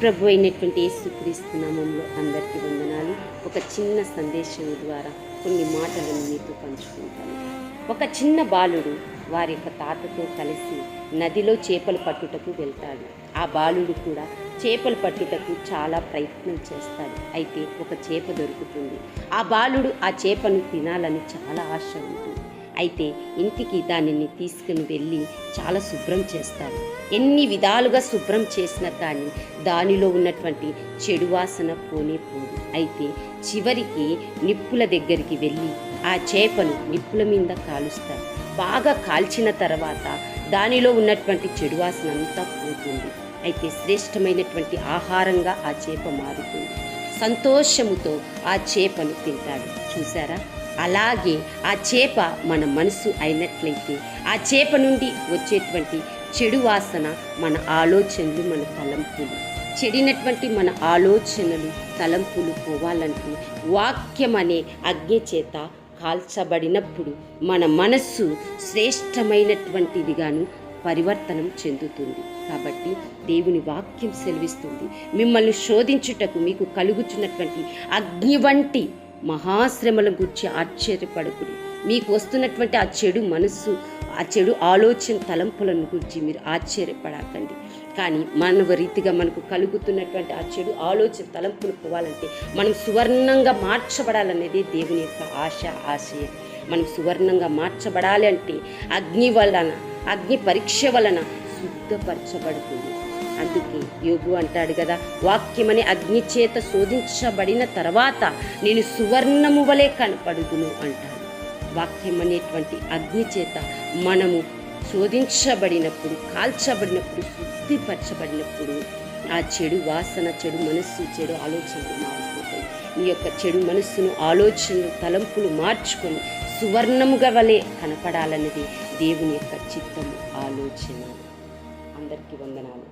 ప్రభు అయినటువంటి యేసుక్రీస్తు నామములో అందరికీ వందనాలు. ఒక చిన్న సందేశం ద్వారా కొన్ని మాటలను మీతో పంచుకుంటాను. ఒక చిన్న బాలుడు వారి యొక్క తాతతో కలిసి నదిలో చేపలు పట్టుటకు వెళ్తాడు. ఆ బాలుడు కూడా చేపలు పట్టుటకు చాలా ప్రయత్నం చేస్తాడు. అయితే ఒక చేప దొరుకుతుంది. ఆ బాలుడు ఆ చేపను తినాలని చాలా ఆశ ఉంటుంది. అయితే ఇంటికి దానిని తీసుకుని వెళ్ళి చాలా శుభ్రం చేస్తాడు. ఎన్ని విధాలుగా శుభ్రం చేసినా కానీ దానిలో ఉన్నటువంటి చెడు వాసన పోనే పోదు. అయితే చివరికి నిప్పుల దగ్గరికి వెళ్ళి ఆ చేపను నిప్పుల మీద కాలుస్తాడు. బాగా కాల్చిన తర్వాత దానిలో ఉన్నటువంటి చెడు వాసన అంతా పోతుంది. అయితే శ్రేష్టమైనటువంటి ఆహారంగా ఆ చేప మారుతుంది. సంతోషముతో ఆ చేపను తింటాడు. చూసారా? అలాగే ఆ చేప మన మనసు అయినట్లయితే ఆ చేప నుండి వచ్చేటువంటి చెడు వాసన మన ఆలోచనలు, మన తలంపులు, చెడినటువంటి మన ఆలోచనలు, తలంపులు పోవాలంటే వాక్యం అనే అగ్ని చేత కాల్చబడినప్పుడు మన మనస్సు శ్రేష్టమైనటువంటిదిగాను పరివర్తనం చెందుతుంది. కాబట్టి దేవుని వాక్యం సెలవిస్తుంది, మిమ్మల్ని శోధించుటకు మీకు కలుగుచున్నటువంటి అగ్ని వంటి మహాశ్రమల గురించి ఆశ్చర్యపడకుడి. మీకు వస్తున్నటువంటి ఆ చెడు మనస్సు, ఆ చెడు ఆలోచన, తలంపులను గురించి మీరు ఆశ్చర్యపడకండి. కానీ మానవ రీతిగా మనకు కలుగుతున్నటువంటి ఆ చెడు ఆలోచన, తలంపులు పోవాలంటే మనం సువర్ణంగా మార్చబడాలనేది దేవుని యొక్క ఆశయం. మనం సువర్ణంగా మార్చబడాలి అంటే అగ్ని పరీక్ష వలన శుద్ధపరచబడుతుంది. అందుకే యోగు అంటాడు కదా, వాక్యమనే అగ్ని చేత శోధించబడిన తర్వాత నేను సువర్ణము వలె కనపడుదును అంటాడు. వాక్యం అనేటువంటి అగ్ని చేత మనము శోధించబడినప్పుడు, కాల్చబడినప్పుడు, శుద్ధిపరచబడినప్పుడు ఆ చెడు వాసన, చెడు మనస్సు, చెడు ఆలోచనలు మారిపోతాయి. ఈ యొక్క చెడు మనస్సును, ఆలోచనలు, తలంపులు మార్చుకొని సువర్ణముగా వలె కనపడాలన్నది దేవుని యొక్క చిత్తము, ఆలోచన. అందరికీ వందనాలు.